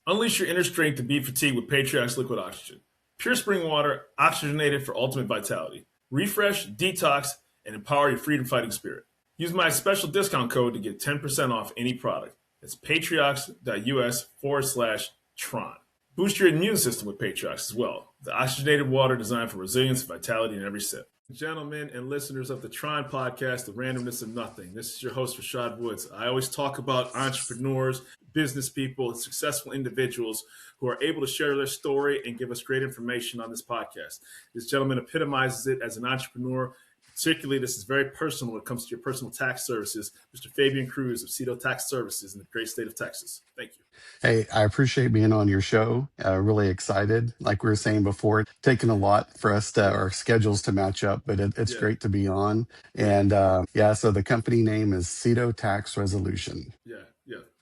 Unleash your inner strength to beat fatigue with Patriots Liquid Oxygen. Pure spring water, oxygenated for ultimate vitality. Refresh, detox, and empower your freedom fighting spirit. Use my special discount code to get 10% off any product. It's patriots.us/Tron. Boost your immune system with Patriots as well. The oxygenated water designed for resilience and vitality in every sip. Gentlemen and listeners of the T.R.O.N podcast, The Randomness of Nothing. This is your host, Rashad Woods. I always talk about entrepreneurs, business people, and successful individuals who are able to share their story and give us great information on this podcast. This gentleman epitomizes it as an entrepreneur. Particularly, this is very personal when it comes to your personal tax services. Mr. Fabian Cruz of CEDO Tax Services in the great state of Texas. Thank you. Hey, I appreciate being on your show. Really excited. Like we were saying before, it's taken a lot for us to our schedules to match up, but it's great to be on. And so the company name is CEDO Tax Resolution. Yeah,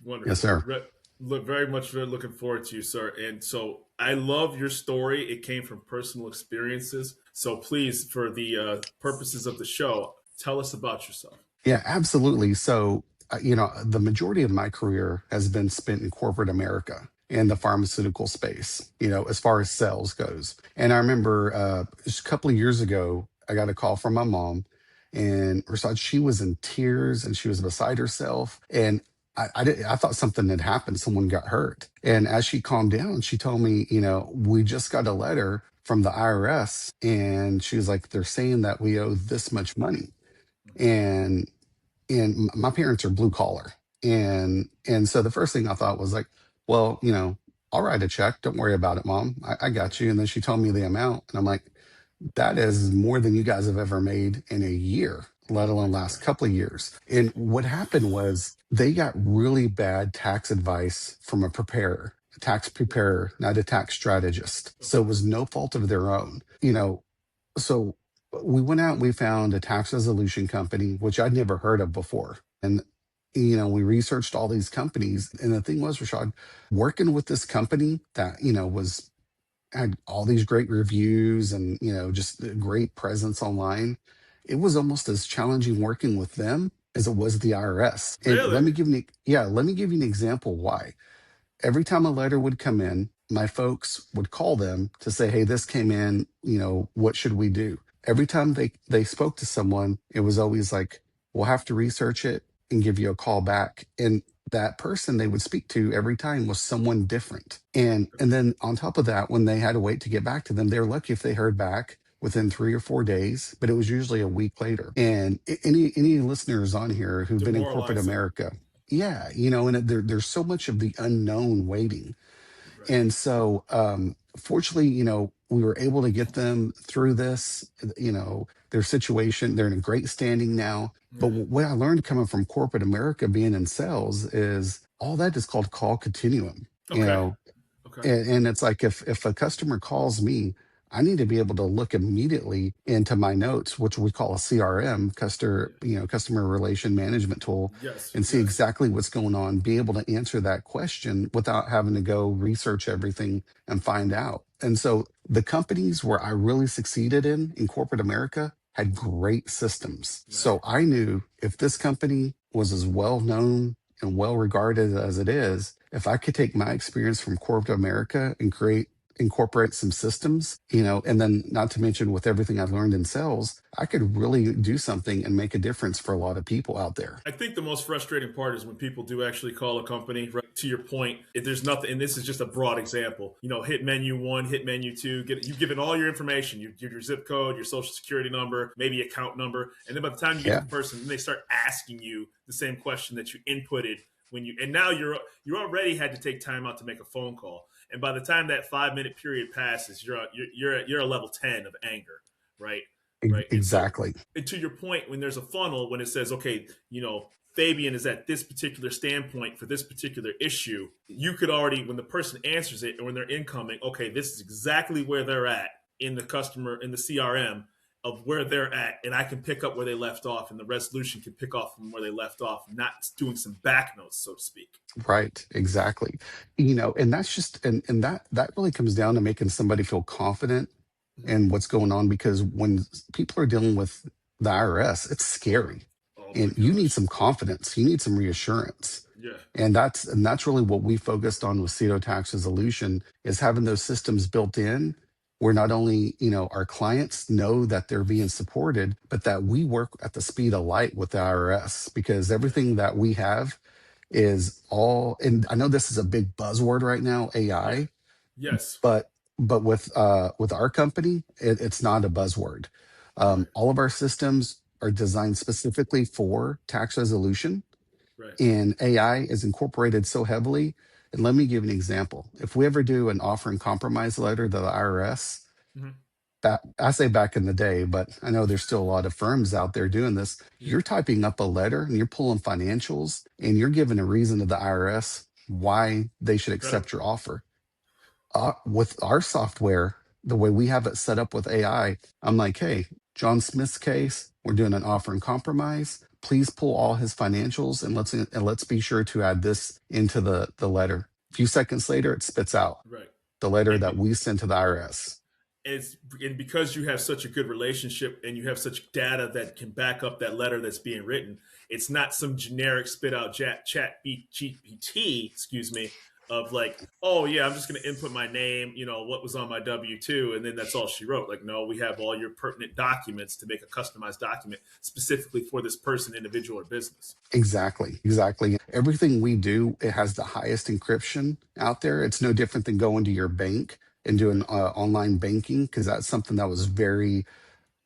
wonderful. Yes, sir. Very much looking forward to you, sir. And so I love your story. It came from personal experiences. So please, for the purposes of the show, tell us about yourself. Yeah, absolutely. So, the majority of my career has been spent in corporate America in the pharmaceutical space, as far as sales goes. And I remember just a couple of years ago, I got a call from my mom, and Rashad, she was in tears and she was beside herself. And I thought something had happened. Someone got hurt. And as she calmed down, she told me, we just got a letter from the IRS. And she was like, they're saying that we owe this much money. And my parents are blue collar. And so the first thing I thought was like, well, I'll write a check. Don't worry about it, Mom. I got you. And then she told me the amount. And I'm like, that is more than you guys have ever made in a year, let alone last couple of years. And what happened was they got really bad tax advice from a tax preparer, not a tax strategist. So it was no fault of their own. So we went out and we found a tax resolution company, which I'd never heard of before. And, we researched all these companies. And the thing was, Rashad, working with this company that, had all these great reviews and, just a great presence online, it was almost as challenging working with them as it was the IRS. And really? let me give you an example why. Every time a letter would come in, my folks would call them to say, hey, this came in, what should we do? Every time they spoke to someone, it was always like, we'll have to research it and give you a call back. And that person they would speak to every time was someone different. And then on top of that, when they had to wait to get back to them, they were lucky if they heard back within 3 or 4 days, but it was usually a week later. And any listeners on here who've been in corporate America, and there's so much of the unknown waiting. Right. And so, fortunately, we were able to get them through this, their situation. They're in a great standing now. But what I learned coming from corporate America, being in sales, is all that is called call continuum. Okay. And it's like if a customer calls me, I need to be able to look immediately into my notes, which we call a CRM, customer relation management tool, and see exactly what's going on, be able to answer that question without having to go research everything and find out. And so the companies where I really succeeded in corporate America had great systems. Yeah. So I knew if this company was as well known and well regarded as it is, if I could take my experience from corporate America and incorporate some systems, and then not to mention with everything I've learned in sales, I could really do something and make a difference for a lot of people out there. I think the most frustrating part is when people do actually call a company, right, to your point, if there's nothing, and this is just a broad example, hit menu 1, hit menu 2, you've given all your information, you give your zip code, your social security number, maybe account number, and then by the time you get to the person, they start asking you the same question that you inputted and now you already had to take time out to make a phone call. And by the time that 5-minute period passes, you're a level 10 of anger, right? Right. Exactly. And to your point, when there's a funnel, when it says, okay, Fabian is at this particular standpoint for this particular issue, you could already, when the person answers it or when they're incoming, okay, this is exactly where they're at in the CRM of where they're at, and I can pick up where they left off, and the resolution can pick off from where they left off, not doing some back notes, so to speak. Right, exactly. And that's just, and that really comes down to making somebody feel confident in what's going on, because when people are dealing with the IRS, it's scary. And you need some confidence. You need some reassurance. Yeah. And that's really what we focused on with CEDO tax resolution, is having those systems built in where not only, our clients know that they're being supported, but that we work at the speed of light with the IRS, because Yeah. everything that we have is all, and I know this is a big buzzword right now, Yeah. AI, Yes. but with our company, it's not a buzzword. Right. All of our systems are designed specifically for tax resolution, Right. and AI is incorporated so heavily. And let me give you an example. If we ever do an offer and compromise letter to the IRS, Hmm. that I say back in the day, but I know there's still a lot of firms out there doing this. Yeah. You're typing up a letter and you're pulling financials and you're giving a reason to the IRS why they should accept Incredible. your offer. With our software, the way we have it set up with AI, I'm like, hey, John Smith's case, we're doing an offer and compromise. Please pull all his financials and let's be sure to add this into the letter. A few seconds later, it spits out Right. the letter And that we sent to the IRS. it's and because you have such a good relationship and you have such data that can back up that letter that's being written, it's not some generic spit out chat GPT, excuse me, of like, oh yeah, I'm just going to input my name, what was on my W-2, and then that's all she wrote. Like, no, we have all your pertinent documents to make a customized document specifically for this person, individual, or business. Exactly, exactly. Everything we do, it has the highest encryption out there. It's no different than going to your bank and doing Right. online banking, because that's something that was very,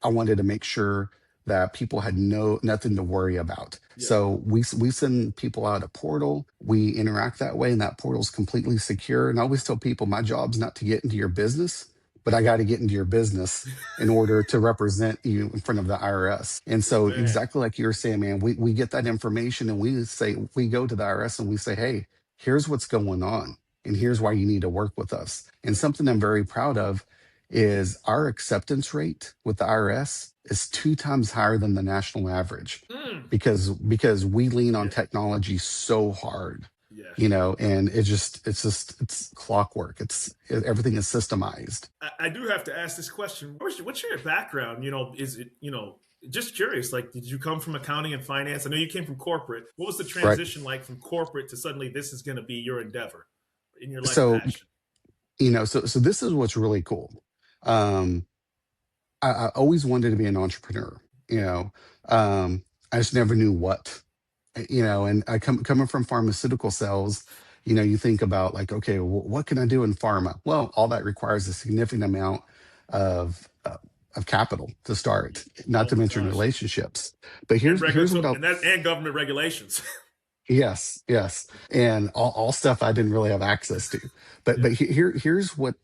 I wanted to make sure that people had nothing to worry about. Yeah. So we send people out a portal. We interact that way, and that portal's completely secure. And I always tell people, my job's not to get into your business, but I got to get into your business in order to represent you in front of the IRS. And so, Man. exactly like you were saying, man, we get that information and we go to the IRS and we say, hey, here's what's going on, and Yeah. here's why you need to work with us. And Right. something I'm very proud of is our acceptance rate with the IRS is 2 times higher than the national average, Mm. because we lean on Yeah. technology so hard, Yeah. and it's clockwork. Everything is systemized. I do have to ask this question. What's your background? Is it, just curious, like, did you come from accounting and finance? I know you came from corporate. What was the Right. transition like from corporate to suddenly this is going to be your endeavor in your life So, passion? so this is what's really cool. Um, I always wanted to be an entrepreneur, you Yeah. know. I just never knew what. And I coming from pharmaceutical sales, you think about like, okay, what can I do in pharma? Well, all that requires a significant amount of capital to Yeah. start, not Oh to my mention gosh. relationships. But And here's what regulatory I'll and that and government regulations. yes, yes, and all stuff I didn't really have access to. But Yeah. here's what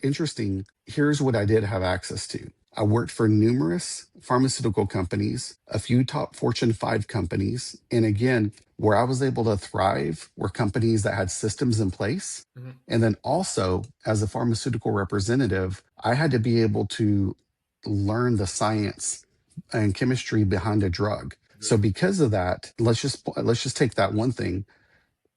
interesting. Here's what I did have access to. I worked for numerous pharmaceutical companies, a few top Fortune 5 companies, and again, where I was able to thrive were companies that had systems in place. Hmm. And then also, as a pharmaceutical representative, I had to be able to learn the science and chemistry behind a drug. So Right. because of that, let's just take that one thing.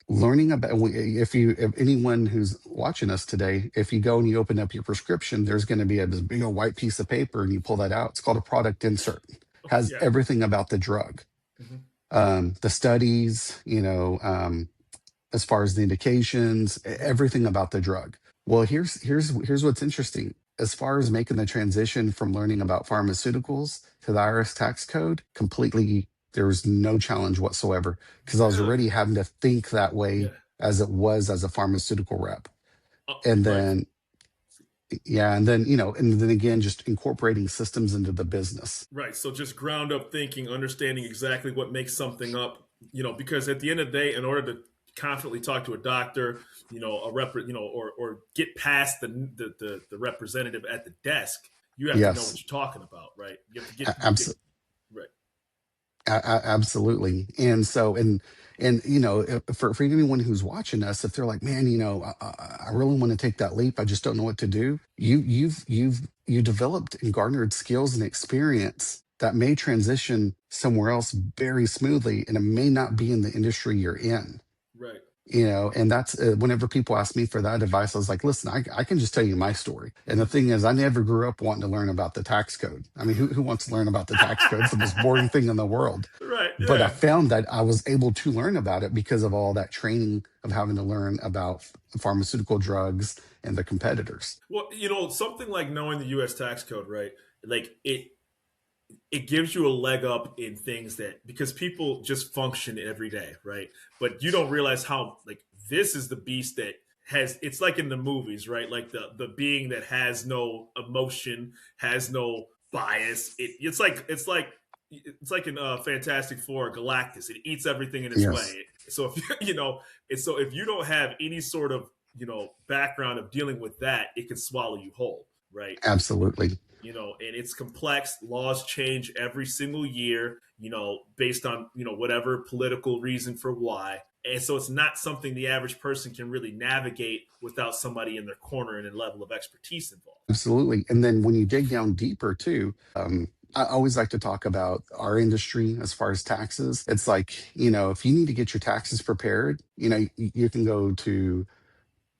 Learning about, if anyone who's watching us today, if you go and you open up your prescription, there's going to be this big old white piece of paper and you pull that out. It's called a product insert. Okay. Has Yeah. everything about the drug, Hmm. the studies, as far as the indications, Hmm. everything about the drug. Well, here's what's interesting. As far as making the transition from learning about pharmaceuticals to the IRS tax code, completely there was no challenge whatsoever, because I was Really? already having to think that way Yeah. as it was as a pharmaceutical rep. And Right. then yeah, and then again, just incorporating systems into the business. Right. So just ground up thinking, understanding exactly what makes something up, because at the end of the day, in order to confidently talk to a doctor, a rep, or get past the representative at the desk, you have to know what Yes, you're talking about, right? You have to get absolutely. right. Absolutely. And so, and for anyone who's watching us, if they're like, man, I really want to take that leap, I just don't know what to do. You developed and garnered skills and experience that may transition somewhere else very smoothly, and it may not be in the industry you're in. Right. And that's whenever people ask me for that advice, I was like, listen, I can just tell you my story. And the thing is, I never grew up wanting to learn about the tax code. I mean, who wants to learn about the tax code? It's the most boring thing in the world. Right. But I Yeah. found that I was able to learn about it because of all that training of having to learn about pharmaceutical drugs and the competitors. Well, something like knowing the U.S. tax code, right? Like it gives you a leg up in things that because people just function every day, right? But you don't realize how like this is the beast that has it's like in the movies, right? Like the being that has no emotion, has no bias. It's like in Fantastic Four, Galactus. It eats everything in its way. Yes, So if so if you don't have any sort of background of dealing with that, it can swallow you whole, right? absolutely. And it's complex. Laws change every single year, based on, whatever political reason for why. And so it's not something the average person can really navigate without somebody in their corner and a level of expertise involved. Absolutely. And then when you dig down deeper too, I always like to talk about our industry as far as taxes. It's like, if you need to get your taxes prepared, you can go to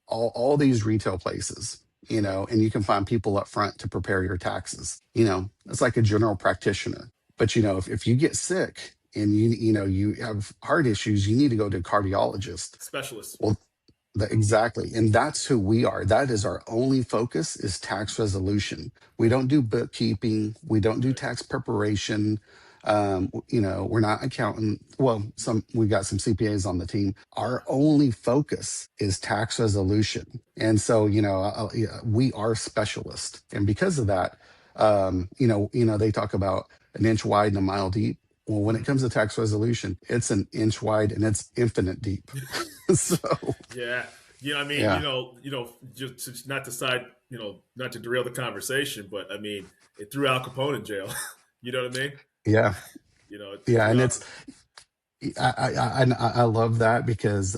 all these retail places, Right. and you can find people up front to prepare your taxes. It's like a general practitioner. But if you get sick and you have heart issues, you need to go to a cardiologist. Specialists. Well, exactly. And that's who we are. That is our only focus is tax resolution. We don't do bookkeeping. We don't do Right. tax preparation. We're not accountant. Well, we've got some CPAs on the team. Our only focus is tax resolution. And so, yeah, we are specialists. And because of that, they talk about an inch wide and a mile deep. Well, when it comes to tax resolution, it's an inch wide and it's infinite deep. So Yeah. I mean, yeah, just not to side, not to derail the conversation, but I mean, it threw Al Capone in jail. You know what I mean? yeah, It yeah, threw and out. it's I love that because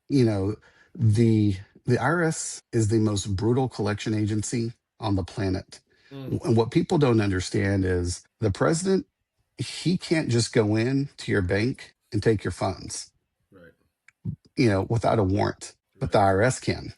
you know the IRS is the most brutal collection agency on the planet, Mm, and what people don't understand is the president, he can't just go in to your bank and take your funds, right. without a warrant, but the Right. IRS can.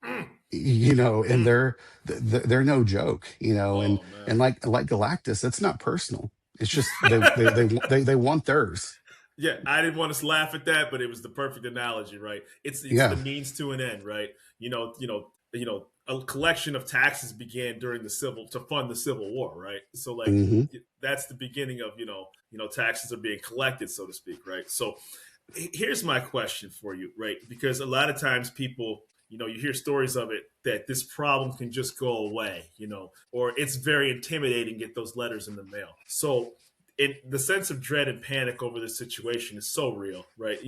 Mm, And mm. they're no joke, and Oh and man. like Galactus, it's not personal. It's just they want theirs. Yeah, I didn't want to laugh at that, but it was the perfect analogy, right? It's the Yeah. means to an end, right? A collection of taxes began during the civil to fund the Civil War, right? So like Hmm. that's the beginning of taxes are being collected, so to speak, right? So here's my question for you, right? Because a lot of times people, you hear stories of it that this problem can just go away, or it's very intimidating to get those letters in the mail. So the sense of dread and panic over this situation is so real, right?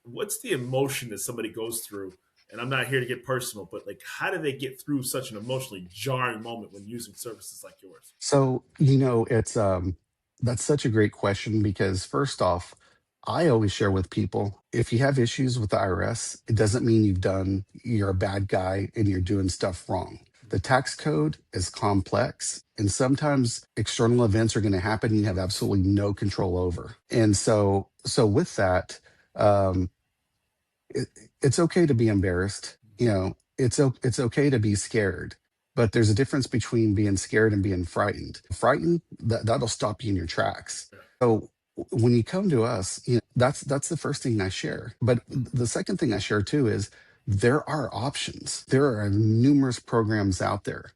What's the emotion that somebody goes through? And I'm not here to get personal, but like, how do they get through such an emotionally jarring moment when using services like yours? So, it's that's such a great question because first off, I always share with people if you have issues with the IRS, it doesn't mean you're a bad guy and you're doing stuff wrong. The tax code is complex and sometimes external events are going to happen you have absolutely no control over. And so with that, um, it, it's okay to be embarrassed. It's okay to be scared, but there's a difference between being scared and being frightened. Frightened, that'll stop you in your tracks. Yeah. So when you come to us, that's the first thing I share. But the second thing I share too is there are options. There are numerous programs out there,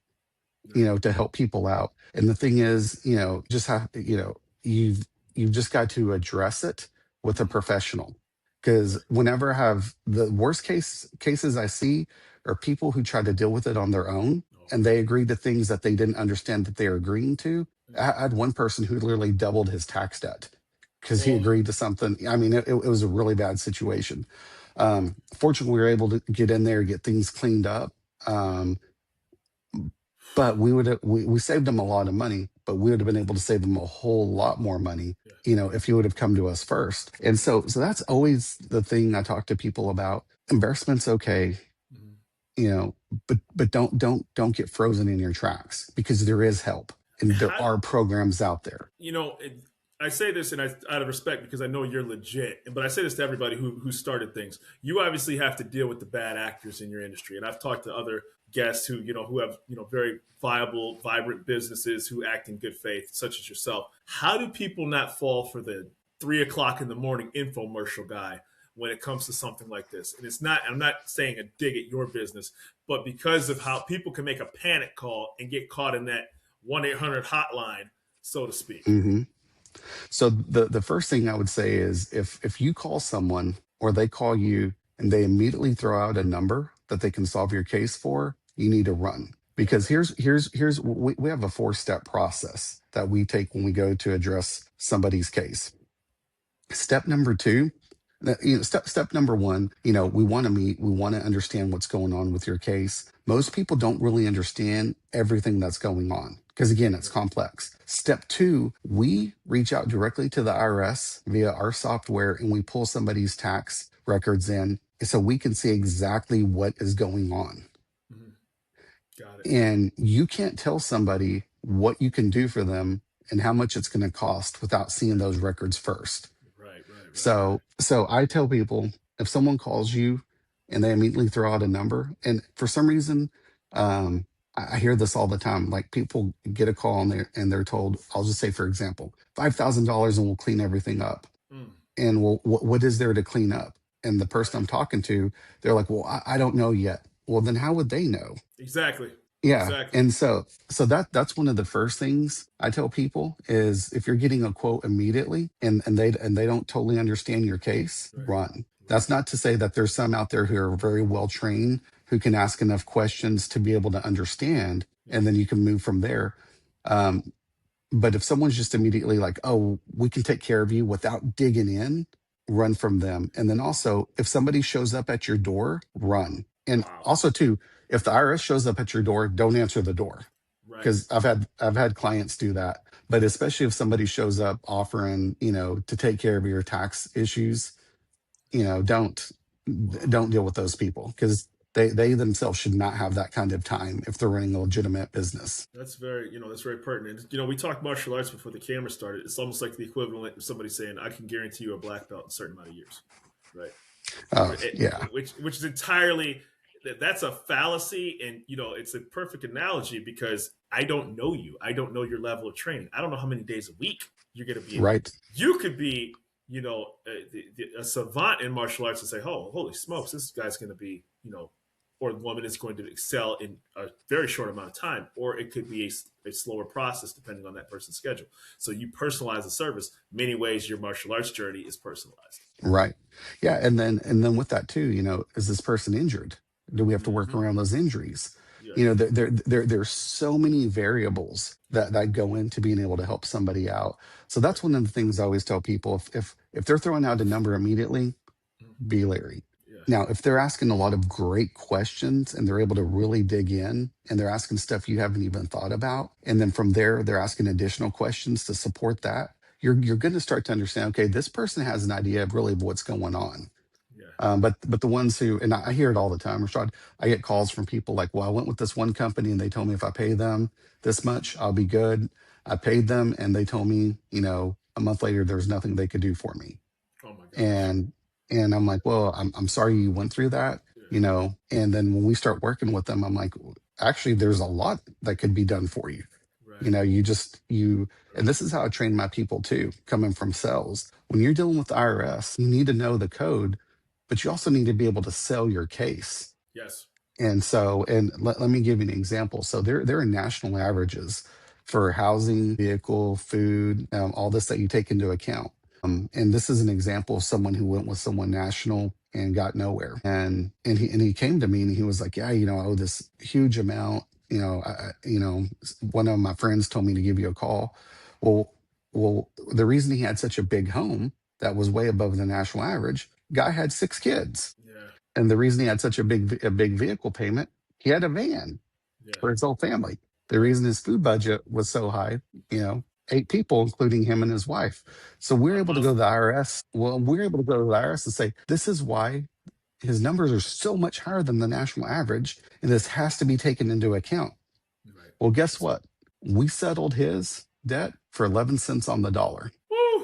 Yeah. to help people out. And the thing is, just have, you've just got to address it with a Mm, professional. Because right. whenever I have the worst cases I see are people who try to deal with it on their own Oh and they man. agree to things that they didn't understand that they are agreeing to. I had one person who literally doubled his tax debt because he Oh. agreed to something. I mean, it was a really bad situation. Fortunately, we were able to get in there, get things cleaned up. Yeah. But we saved him a lot of money, but we would have been able to save him a whole lot more money, Yeah. if he would have come to us first. And so that's always the thing I talk to people about. Embarrassment's okay, Mhm. you know, but don't get frozen in your tracks because there is help and there How are programs out there. you know it, I say this and out of respect because I know you're legit, but I say this to everybody who started things. You obviously have to deal with the bad actors in your industry, and I've talked to other guests who have very viable, vibrant businesses who act in good faith, such as yourself. How do people not fall for the 3 o'clock in the morning infomercial guy when it comes to something like this? And it's not. I'm not saying a dig at your business, but because of how people can make a panic call and get caught in that 1-800 hotline, so to speak. Hmm. So the first thing I would say is if you call someone or they call you and they immediately throw out a number that they can solve your case for, you need to run. Because Okay. here's we have a 4-step process that we take when we go to address somebody's case. Step number two, step number one, we want to meet, we want to understand what's going on with your case. Most people don't really understand everything that's going on because, again, it's complex. Step two, we reach out directly to the IRS via our software and we pull somebody's tax records in so we can see exactly what is going on. Mm-hmm. Got it. And you can't tell somebody what you can do for them and how much it's going to cost without seeing those records first. So I tell people, if someone calls you and they immediately throw out a number, and for some reason, I hear this all the time. Like people get a call and they're told, I'll just say for example, $5,000 and we'll clean everything up. Mm, And well, what is there to clean up? And the person right. I'm talking to, they're like, well, I don't know yet. Well, then how would they know? Exactly. Yeah. Exactly. And so that's one of the first things I tell people is if you're getting a quote immediately and they don't totally understand your case, Right. run. Right. That's not to say that there's some out there who are very well trained who can ask enough questions to be able to understand Yeah. and then you can move from there. But if someone's just immediately like, oh, we can take care of you without digging in, run from them. And then also, if somebody shows up at your door, run. And Wow. also, too, if the IRS shows up at your door, don't answer the door Right. because I've had clients do that. But especially if somebody shows up offering, to take care of your tax issues, don't Wow. don't deal with those people because they themselves should not have that kind of time if they're running a legitimate business. That's very pertinent. We talked martial arts before the camera started. It's almost like the equivalent of somebody saying, "I can guarantee you a black belt in a certain amount of years," right? Oh, yeah. Which is entirely that's a fallacy, and it's a perfect analogy because I don't know you. I don't know your level of training. I don't know how many days a week you're going to be in there. Right. You could be, a savant in martial arts and say, "Oh, holy smokes, this guy's going to be, or the woman is going to excel in a very short amount of time," or it could be a slower process depending on that person's schedule. So you personalize the service. Many ways your martial arts journey is personalized. Right. Yeah. And then with that too, is this person injured? Do we have to work Mm-hmm. around those injuries? Yeah. There's so many variables that go into being able to help somebody out. So that's Right. one of the things I always tell people. If they're throwing out a number immediately, Mm-hmm. be leery. Yeah. Now, if they're asking a lot of great questions and they're able to really dig in and they're asking stuff you haven't even thought about, and then from there they're asking additional questions to support that, you're going to start to understand, okay, this person has an idea of really what's going on. Yeah. But the ones who, and I hear it all the time, Rashad, I get calls from people like, well, I went with this one company and they told me if I pay them this much, I'll be good. I paid them and they told me, a month later, there was nothing they could do for me. Oh my gosh. And I'm like, well, I'm sorry you went through that, Yeah. and then when we start working with them, I'm like, actually, there's a lot that could be done for you. Right. And this is how I train my people too, coming from sales. When you're dealing with the IRS, you need to know the code, but you also need to be able to sell your case. Yes. And let me give you an example. So there are national averages for housing, vehicle, food, all this that you take into account. And this is an example of someone who went with someone national and got nowhere. And he came to me and he was like, yeah, I owe this huge amount. One of my friends told me to give you a call. Well, the reason he had such a big home that was way above the national average, guy had 6 kids. Yeah. And the reason he had such a big vehicle payment, he had a van Yeah. for his whole family. The reason his food budget was so high, 8 people, including him and his wife. So we're A able to month. go to the IRS. Well, we're able to go to the IRS and say, this is why his numbers are so much higher than the national average, and this has to be taken into account. Right. Well, guess what? We settled his debt for 11 cents on the dollar. Woo!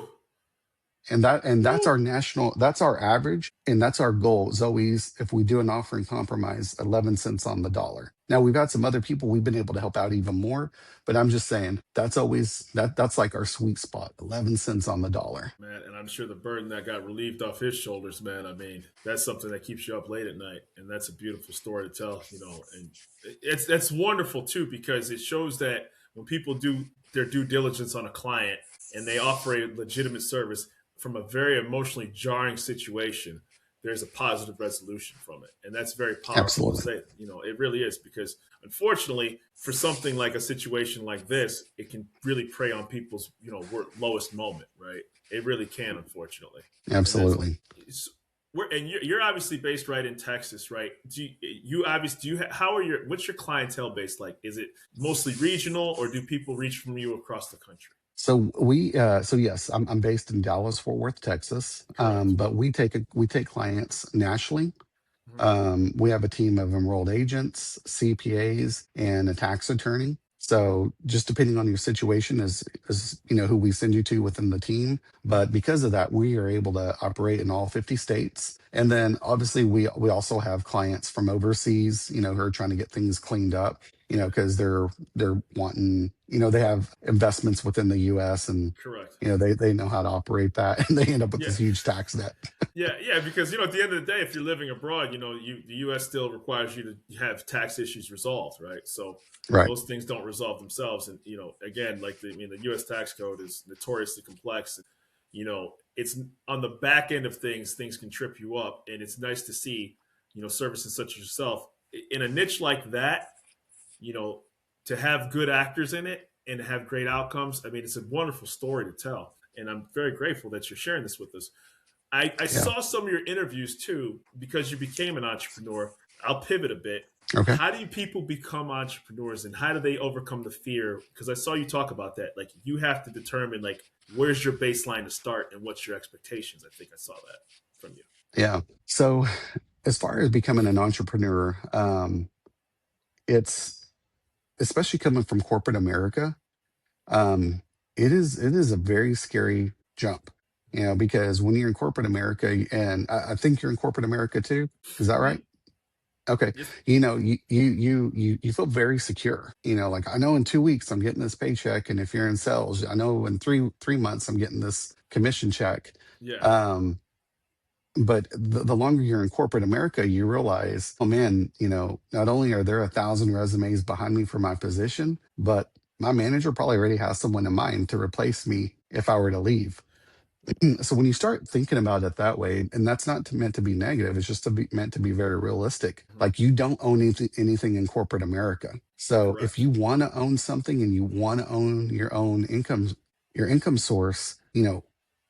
And that's Woo. our national, that's our average, and that's our goal is always, if we do an offering compromise, 11 cents on the dollar. Now we've got some other people we've been able to help out even more, but I'm just saying that's always that's like our sweet spot, 11 cents on the dollar. Man, and I'm sure the burden that got relieved off his shoulders, man. I mean, that's something that keeps you up late at night, and that's a beautiful story to tell, And it's that's wonderful too because it shows that when people do their due diligence on a client and they offer a legitimate service from a very emotionally jarring situation, there's a positive resolution from it, and that's very powerful to Absolutely. say. It really is because unfortunately, for something like a situation like this, it can really prey on people's lowest moment, right? It really can, unfortunately. And that's Absolutely. and you're obviously based right in Texas, right? You obviously how are what's your clientele base like? Is it mostly regional, or do people reach from you across the country? So yes, I'm based in Dallas, Fort Worth, Texas. Correct. But we take clients nationally. Mhm. We have a team of enrolled agents, CPAs, and a tax attorney. So just depending on your situation is who we send you to within the team. But because of that, we are able to operate in all 50 states. And then obviously we also have clients from overseas, who are trying to get things cleaned up, Yeah. because they're wanting, they have investments within the US, and Correct. they know how to operate that, and they end up with Yeah. this huge tax debt. Yeah, because at the end of the day, if you're living abroad, the U.S. still requires you to have tax issues resolved, right? So Right. those things don't resolve themselves, and again, like the U.S. tax code is notoriously complex. It's on the back end of things. Things can trip you up, and it's nice to see services such as yourself in a niche like that. You know, to have good actors in it and have great outcomes. I mean, it's a wonderful story to tell, and I'm very grateful that you're sharing this with us. I Yeah. saw some of your interviews too because you became an entrepreneur. I'll pivot a bit. Okay. How do people become entrepreneurs and how do they overcome the fear? Because I saw you talk about that. Like you have to determine like where's your baseline to start and what's your expectations. I think I saw that from you. Yeah. So as far as becoming an entrepreneur, it's especially coming from corporate America. Um, it is a very scary jump, because when you're in corporate America, and I think you're in corporate America too. Is that right? Mm-hmm. Okay. Yes. You feel very secure. Like I know in 2 weeks I'm getting this paycheck, and if you're in sales, I know in three months I'm getting this commission check. Yeah. Um, but the longer you're in corporate America, you realize, oh man, not only are there 1,000 resumes behind me for my position, but my manager probably already has someone in mind to replace me if I were to leave. So when you start thinking about it that way, and that's not meant to be negative, it's just meant to be very realistic. Mm-hmm. Like you don't own anything in corporate America. So if Correct. you want to own something and you want to own your income source,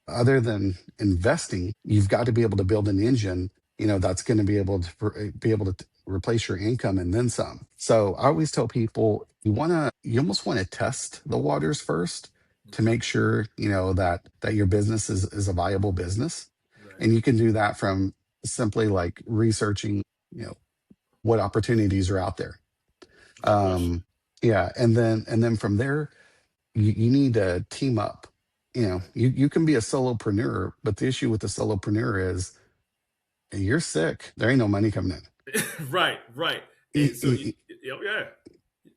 other than investing, you've got to be able to build an engine, that's going to be able to replace your income and then some. So I always tell people you almost want to test the waters first to Okay. make sure that your business is a viable business. Right. And you can do that from simply like researching you know what opportunities are out there. No question. Yeah, and then from there, you need to team up. Right. You can be a solopreneur, but the issue with the solopreneur is you're sick, there ain't no money coming Right. Right. in. And so yeah, you're up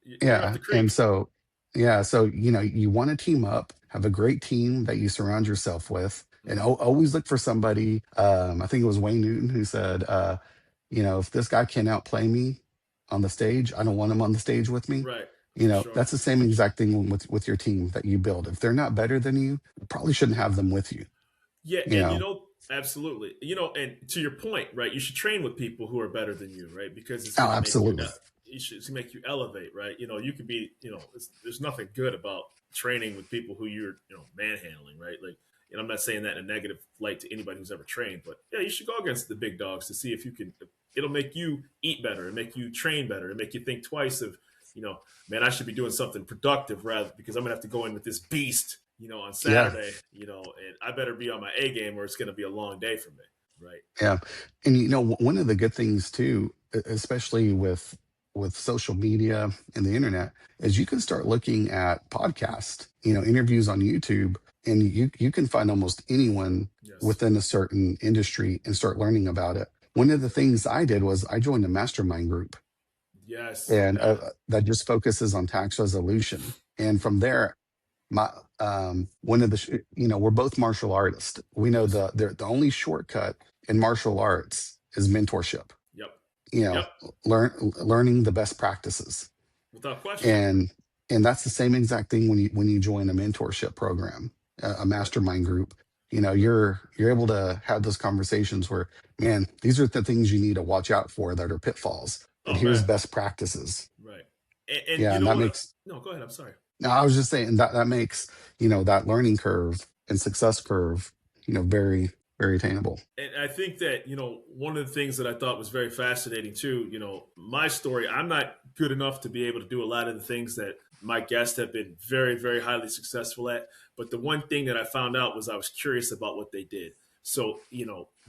Yeah. the creek. And so, yeah. So, you want to team up, have a great team that you surround yourself with, and Mm-hmm. always look for somebody. I think it was Wayne Newton who said, if this guy can outplay me on the stage, I don't want him on the stage with me. Right. For sure. That's the same exact thing with your team that you build. If they're not better than you probably shouldn't have them with you. Yeah, You and know, absolutely. And to your point, right? You should train with people who are better than you, right? Because it's oh, going to make absolutely. it's to make you elevate, right? You could be, there's nothing good about training with people who you're, manhandling, right? Like, and I'm not saying that in a negative light to anybody who's ever trained, but yeah, you should go against the big dogs to see if you can. It'll make you eat better, and make you train better, and make you think twice of, man, I should be doing something productive rather because I'm gonna have to go in with this beast, on Yeah. Saturday, and I better be on my A game or it's gonna be a long day for me, right? Yeah. And one of the good things too, especially with social media and the internet, is you can start looking at podcast, interviews on YouTube. and you can find almost anyone Yes. within a certain industry and start learning about it. One of the things I did was I joined a mastermind group, Yes. and Yeah. that just focuses on tax resolution. And from there, my one of the we're both martial artists. We know Yes. the only shortcut in martial arts is mentorship. Yep. You Yep. know, learning the best practices, Without question. and that's the same exact thing when you join a mentorship program, a Right. mastermind group. Right. You're able to have those conversations where, man, these are the things you need to watch out for that are pitfalls, but Oh here's man. best practices. Right. And Yeah, you and know that what? makes No, go ahead. I'm sorry. no, I was just saying that makes, that learning curve and success curve, very, very attainable. And I think that, one of the things that I thought was very fascinating too, my story, I'm not good enough to be able to do a lot of the things that my guests have been very, very highly successful at. But the one thing that I found out was I was curious about what they did. So,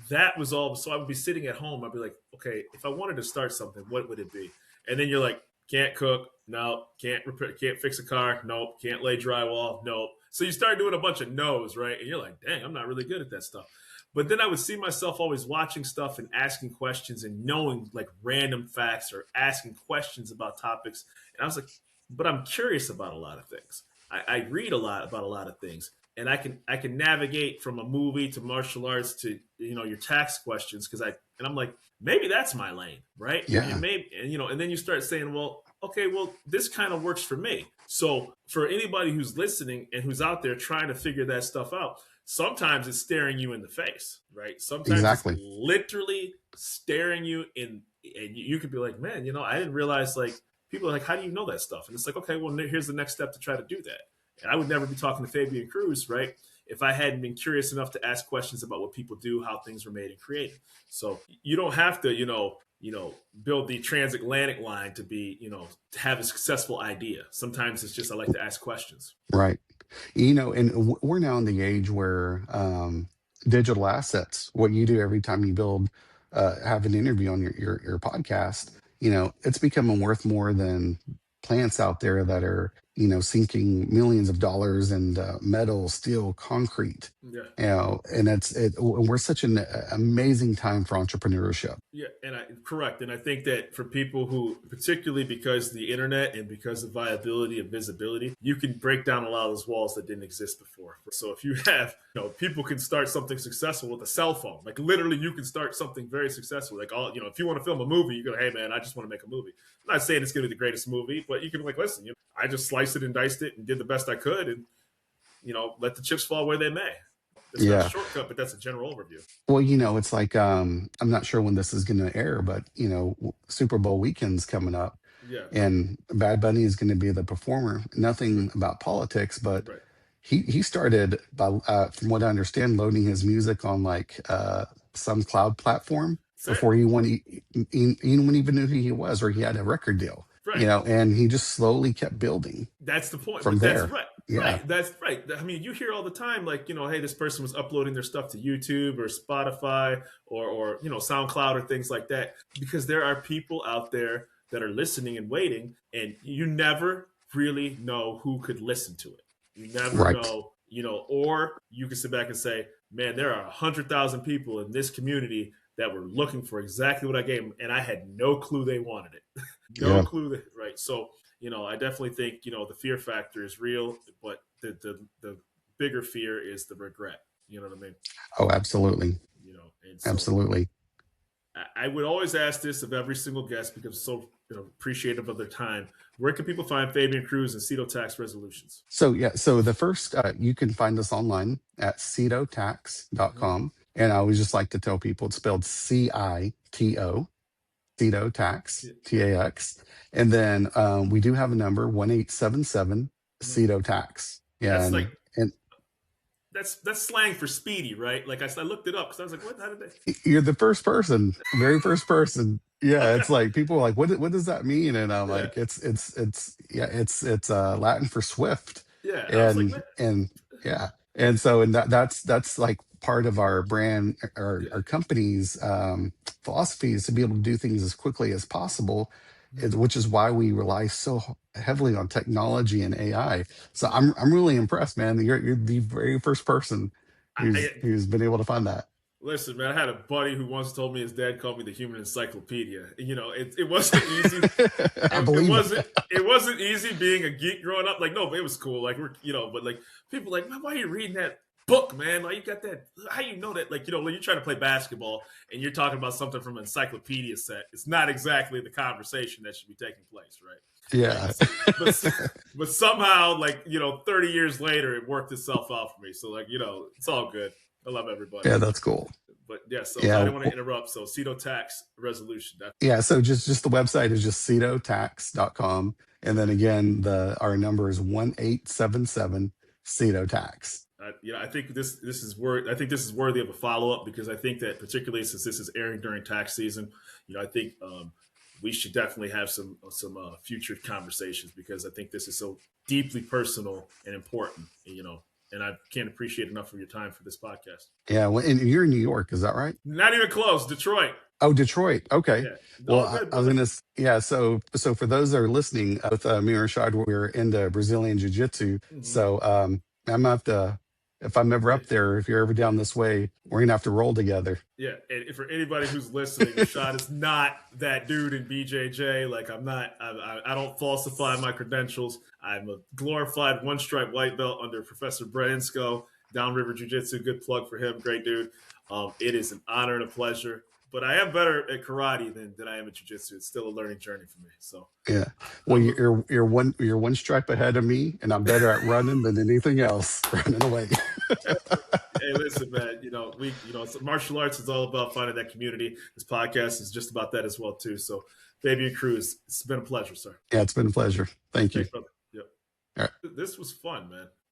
that was all. So I would be sitting at home. I'd be like, okay, if I wanted to start something, what would it be? And then you're like, can't cook. No. Can't repair, can't fix a car. Nope. Can't lay drywall. Nope. So you start doing a bunch of no's, right? And you're like, dang, I'm not really good at that stuff. But then I would see myself always watching stuff and asking questions and knowing like random facts or asking questions about topics. And I was like, but I'm curious about a lot of things. I read a lot about a lot of things. And I can navigate from a movie to martial arts to your tax questions because I'm like, maybe that's my lane, right? And Yeah, maybe and then you start saying, well, okay, well, this kind of works for me. So for anybody who's listening and who's out there trying to figure that stuff out, sometimes it's staring you in the face, right? Sometimes it's exactly. literally staring you in, and you could be like, man, I didn't realize like people are like, how do you know that stuff? And it's like, okay, well, here's the next step to try to do that. And I would never be talking to Fabian Cruz, right? If I hadn't been curious enough to ask questions about what people do, how things were made and created. So you don't have to, build the transatlantic line to be, to have a successful idea. Sometimes it's just I like to ask questions. Right. And we're now in the age where digital assets, what you do every time you have an interview on your podcast, it's becoming worth more than plants out there that are, sinking millions of dollars in metal, steel, concrete. Yeah. And we're such an amazing time for entrepreneurship. Yeah, and correct. And I think that for people who, particularly because the internet and because of viability and visibility, you can break down a lot of those walls that didn't exist before. So if you have, people can start something successful with a cell phone. Like literally, you can start something very successful. Like if you want to film a movie, you go, hey man, I just want to make a movie. I'm not saying it's going to be the greatest movie, but you can like, listen, I just sliced it and diced it and did the best I could, and let the chips fall where they may. It's not a Yeah. shortcut, but that's a general overview. Well, it's like I'm not sure when this is going to air, but Super Bowl weekend's coming up, Yeah, and Bad Bunny is going to be the performer. right, Nothing about politics, but right. he started by, from what I understand, loading his music on like some cloud platform Say before anyone even knew who he was or he had a record deal. right. And he just slowly kept building That's the point. from But that's there. right. Yeah, Right. That's right. I mean, you hear all the time, like, hey, this person was uploading their stuff to YouTube or Spotify or SoundCloud or things like that. Because there are people out there that are listening and waiting, and you never really know who could listen to it. You never right. know, or you can sit back and say, man, there are 100,000 people in this community that were looking for exactly what I gave them, and I had no clue they wanted it. No Yeah. clue that, right. So I definitely think the fear factor is real, but the bigger fear is the regret. You know what I mean? Oh, absolutely, And so absolutely. I would always ask this of every single guest because I'm so appreciative of their time. Where can people find Fabian Cruz and CEDO tax resolutions? So yeah, so the first you can find us online at Mm-hmm. cedotax.com. And I always just like to tell people it's spelled CITO, CEDO tax, Yeah. TAX. And then we do have a number, 1877 Mm-hmm. CEDO tax. That's like And that's slang for speedy, right? Like I looked it up because I was like, what? How did they? you're the first person, very first person. Yeah, Okay. it's like people are like, what does that mean? And I'm Yeah. like, it's Latin for swift. Yeah. I was like, And what? yeah. And so and that's like part of our brand, Yeah. our company's philosophy is to be able to do things as quickly as possible which is why we rely so heavily on technology and AI. So I'm really impressed, man. You're the very first person I, who's been able to find that. Listen, man, I had a buddy who once told me his dad called me the human encyclopedia. You know, it wasn't easy. I It believe wasn't it. it wasn't easy being a geek growing up. Like, no, but it was cool. Like but like people like, man, why are you reading that book, man? Why you got that? How you know that? Like, when you're trying to play basketball and you're talking about something from an encyclopedia set, it's not exactly the conversation that should be taking place, right? Like, Yeah. but somehow, like 30 years later, it worked itself out for me. So like, it's all good. I love everybody. Yeah, that's cool. But yeah, so I Yeah. didn't want to interrupt. So CEDO tax resolution. Yeah. So just the website is just cedotax.com. And then again, our number is 1877 CEDO tax. I think this is worthy of a follow up, because I think that, particularly since this is airing during tax season, I think we should definitely have some future conversations, because I think this is so deeply personal and important. And I can't appreciate enough of your time for this podcast. Yeah. Well, and you're in New York, is that right? Not even close. Detroit. Oh, Detroit. Okay. Yeah. Well, All good, I was brother. gonna. Yeah. So for those that are listening, with me and Rashad, we're into Brazilian Jiu Jitsu. Mm-hmm. So I'm gonna have to, if I'm ever up there, if you're ever down this way, we're gonna have to roll together. Yeah, and for anybody who's listening, Rashad is not that dude in BJJ. Like, I'm not. I don't falsify my credentials. I'm a glorified one stripe white belt under Professor Bransco, Downriver Jiu Jitsu. Good plug for him. Great dude. It is an honor and a pleasure. But I am better at karate than I am at jiu-jitsu. It's still a learning journey for me. So Yeah. Well, you're one stripe ahead of me, and I'm better at running than anything else. Running away. hey, listen, man. Martial arts is all about finding that community. This podcast is just about that as well, too. So, Fabian Cruz, it's been a pleasure, sir. Yeah, it's been a pleasure. Thank you. Thanks, brother. Yep. All right. This was fun, man.